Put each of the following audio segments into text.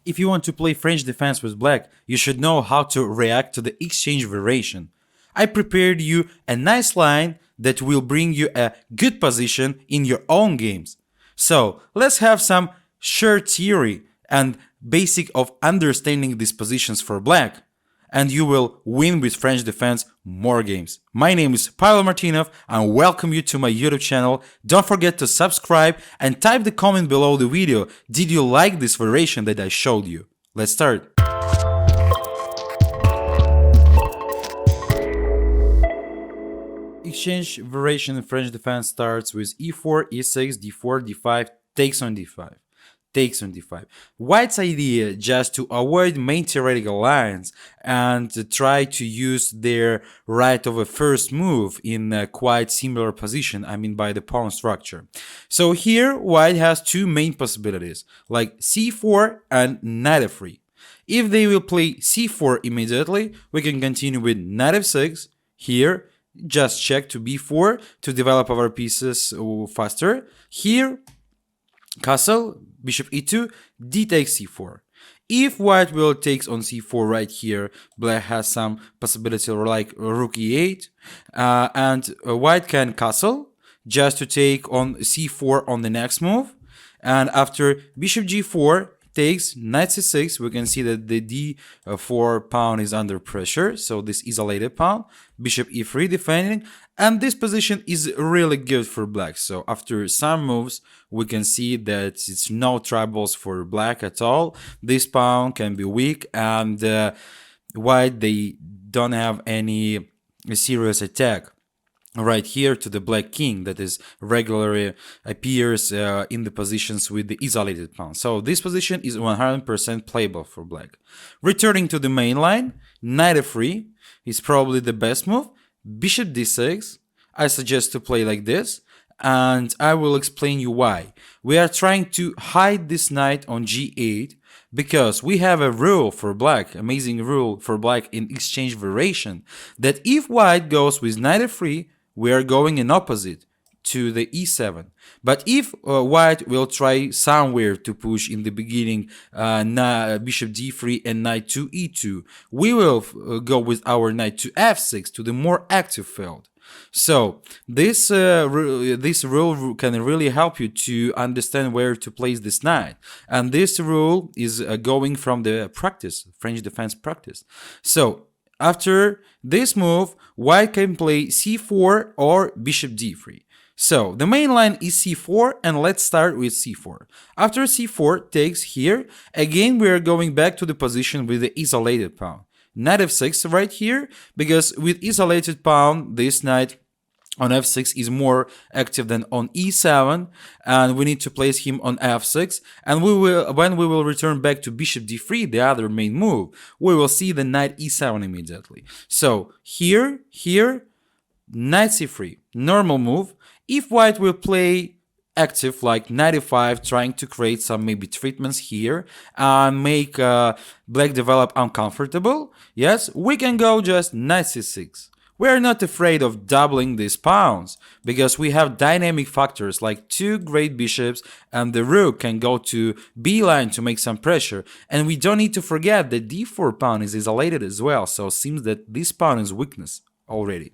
If you want to play French defense with black, you should know how to react to the exchange variation. I prepared you a nice line that will bring you a good position in your own games. So let's have some short theory and basic of understanding these positions for black, and you will win with French defense more games. My name is Pavel Martinov and welcome you to my YouTube channel. Don't forget to subscribe and type the comment below the video. Did you like this variation that I showed you? Let's start. Exchange variation in French defense starts with e4, e6, d4, d5, takes on d5. Takes on d5. White's idea, just to avoid main theoretical lines and try to use their right of a first move in a quite similar position, I mean by the pawn structure. So here white has two main possibilities, like c4 and knight f3. If they will play c4 immediately, we can continue with knight f6. Here, just check to b4 to develop our pieces faster. Here, castle, bishop e2, d takes c4. If white will takes on c4 right here, black has some possibility like rook e8, and white can castle just to take on c4 on the next move. And after bishop g4 takes knight c6, we can see that the d4 pawn is under pressure, so this isolated pawn, bishop e3 defending, and this position is really good for black. So after some moves, we can see that it's no troubles for black at all. This pawn can be weak, and white, they don't have any serious attack right here to the black king that is regularly appears in the positions with the isolated pawn. So this position is 100% playable for black. Returning to the main line, knight f3 is probably the best move. Bishop d6, I suggest to play like this, and I will explain you why. We are trying to hide this knight on g8 because we have a rule for black, amazing rule for black in exchange variation, that if white goes with knight f3, we are going in opposite to the e7. But if white will try somewhere to push in the beginning bishop d3 and knight to e2, we will go with our knight to f6 to the more active field. So this rule can really help you to understand where to place this knight, and this rule is going from the practice, French defense practice. So after this move, white can play c4 or bishop d3. So the main line is c4, and let's start with c4. After c4 takes here, again we are going back to the position with the isolated pawn. Knight f6 right here, because with isolated pawn, this knight on f6 is more active than on e7, and we need to place him on f6. And when we will return back to bishop d3, the other main move, we will see the knight e7 immediately. So here, knight c3, normal move. If white will play active like knight e5, trying to create some maybe treatments here and make black develop uncomfortable, yes, we can go just knight c6. We are not afraid of doubling these pawns because we have dynamic factors like two great bishops, and the rook can go to b line to make some pressure. And we don't need to forget that d4 pawn is isolated as well, so it seems that this pawn is weakness already.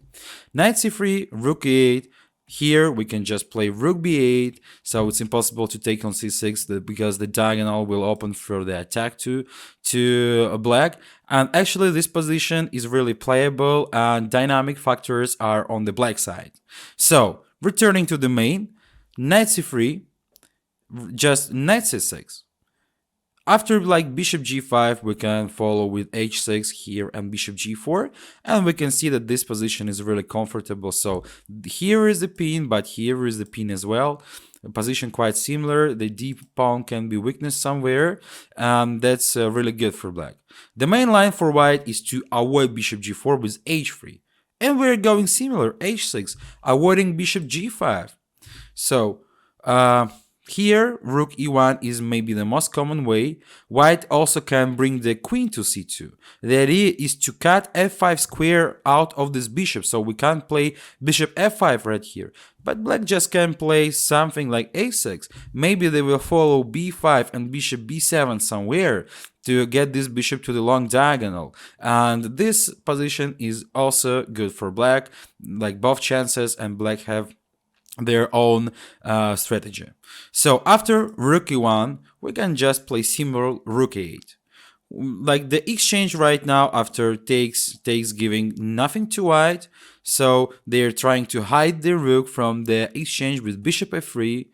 Knight c3, rook e8. Here we can just play rook b8, so it's impossible to take on c6 because the diagonal will open for the attack to black. And actually this position is really playable and dynamic factors are on the black side. So returning to the main, knight c3, just knight c6. After like bishop g5, we can follow with h6 here and bishop g4, and we can see that this position is really comfortable. So here is the pin, but here is the pin as well. The position quite similar. The d pawn can be weakness somewhere, and that's really good for black. The main line for white is to avoid bishop g4 with h3, and we're going similar, h6, avoiding bishop g5. So Here, rook e1 is maybe the most common way. White also can bring the queen to c2. The idea is to cut f5 square out of this bishop, so we can't play bishop f5 right here. But black just can play something like a6. Maybe they will follow b5 and bishop b7 somewhere to get this bishop to the long diagonal. And this position is also good for black, like both chances, and black have their own strategy. So after rook e1, we can just play similar rook e8. Like the exchange right now after takes giving nothing to white, so they're trying to hide the rook from the exchange with bishop f3.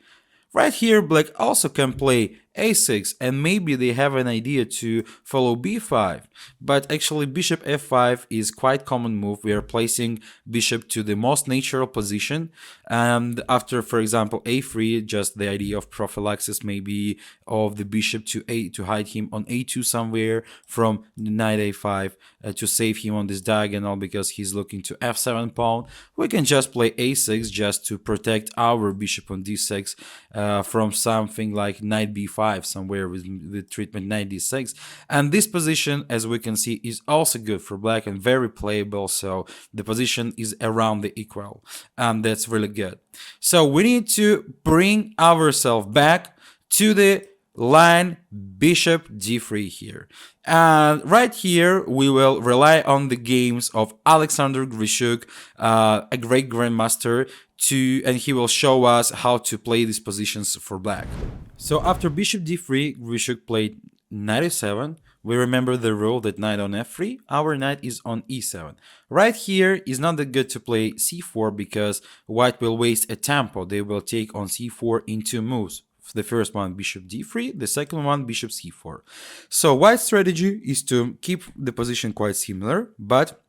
Right here, black also can play a6, and maybe they have an idea to follow b5, but actually bishop f5 is quite common move. We are placing bishop to the most natural position, and after, for example, a3, just the idea of prophylaxis maybe of the bishop to a to hide him on a2 somewhere from knight a5 to save him on this diagonal because he's looking to f7 pawn. We can just play a6 just to protect our bishop on d6 from something like knight b5 somewhere with treatment knight d6. And this position, as we can see, is also good for black and very playable, so the position is around the equal, and that's really good. So we need to bring ourselves back to the line bishop d3 here. And right here we will rely on the games of Alexander Grishuk, a great grandmaster, and he will show us how to play these positions for black. So after bishop d3, Grishuk played knight e7. We remember the rule that knight on f3, our knight is on e7. Right here is not that good to play c4 because white will waste a tempo. They will take on c4 in two moves. The first one bishop d3, the second one bishop c4. So white's strategy is to keep the position quite similar, but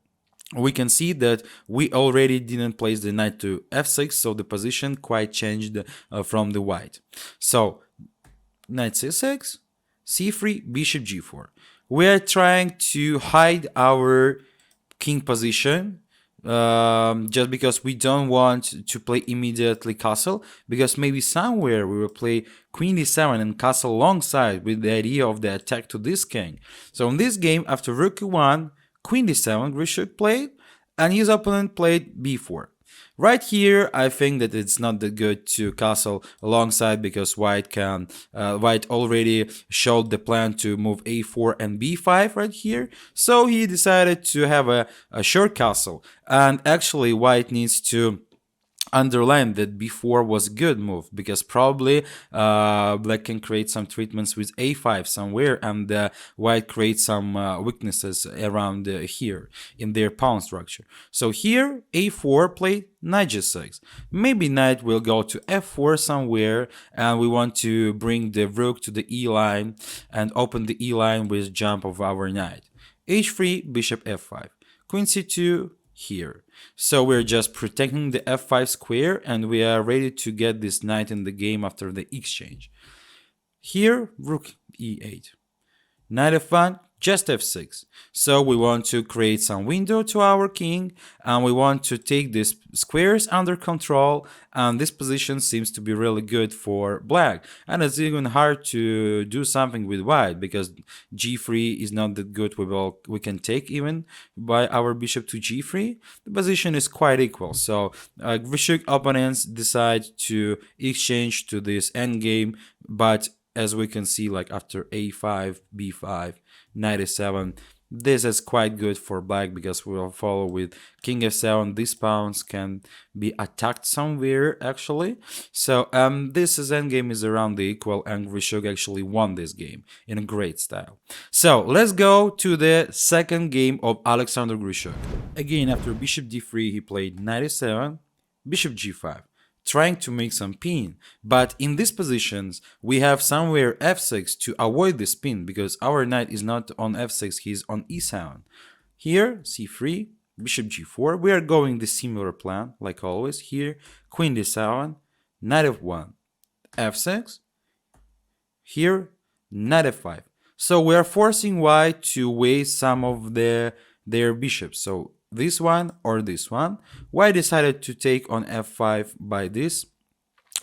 we can see that we already didn't place the knight to f6, so the position quite changed from the white. So knight c6, c3, bishop g4. We are trying to hide our king position just because we don't want to play immediately castle, because maybe somewhere we will play queen d7 and castle alongside with the idea of the attack to this king. So in this game, after rook e1, queen d7, Grishuk played, and his opponent played b4. Right here, I think that it's not that good to castle alongside because white already showed the plan to move a4 and b5 right here. So he decided to have a short castle, and actually white needs to underline that b4 was a good move because probably black can create some treatments with a5 somewhere, and white creates some weaknesses around here in their pawn structure. So here a4 played knight g6. Maybe knight will go to f4 somewhere, and we want to bring the rook to the e line and open the e line with jump of our knight. h3, bishop f5, queen c2 here. So we're just protecting the f5 square, and we are ready to get this knight in the game after the exchange. Here, rook e8, knight f1, just f6. So we want to create some window to our king, and we want to take these squares under control, and this position seems to be really good for black. And it's even hard to do something with white because g3 is not that good. We can take even by our bishop to g3. The position is quite equal, so Grishuk opponents decide to exchange to this endgame, but as we can see, like after a5, b5, knight e7, this is quite good for black because we will follow with king f7. These pawns can be attacked somewhere actually. So this endgame is around the equal, and Grishuk actually won this game in a great style. So let's go to the second game of Alexander Grishuk. Again, after bishop d3, he played knight e7, bishop g5, trying to make some pin, but in these positions we have somewhere f6 to avoid this pin because our knight is not on f6, he's on e7. Here c3, bishop g4, we are going the similar plan like always. Here queen d7, knight f1, f6, here knight f5. So we are forcing white to waste some of their bishops, so this one or this one. White decided to take on f5 by this,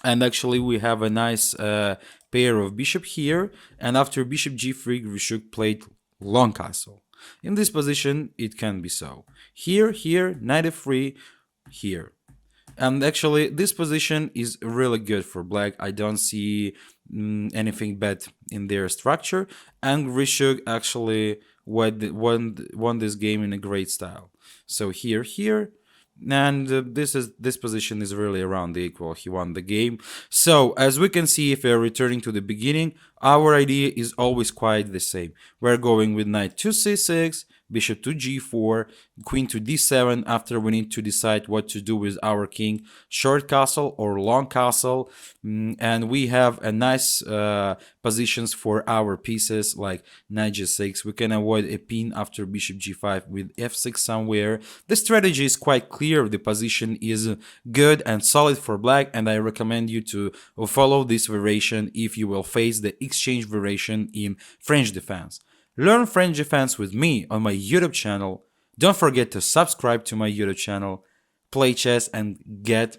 And actually we have a nice pair of bishop here, and after bishop g3 Rishuk played long castle. In this position it can be so. Here, knight f3, here. And actually this position is really good for black. I don't see anything bad in their structure, and Rishuk actually won this game in a great style. So here, and this position is really around the equal. He won the game. So as we can see, if we are returning to the beginning, our idea is always quite the same. We're going with knight to c6, bishop to g4, queen to d7. After we need to decide what to do with our king, short castle or long castle. And we have a nice positions for our pieces like knight g6. We can avoid a pin after bishop g5 with f6 somewhere. The strategy is quite clear. The position is good and solid for black, and I recommend you to follow this variation if you will face the exchange variation in French defense. Learn French defense with me on my YouTube channel. Don't forget to subscribe to my YouTube channel, play chess, and get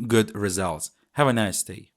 good results. Have a nice day.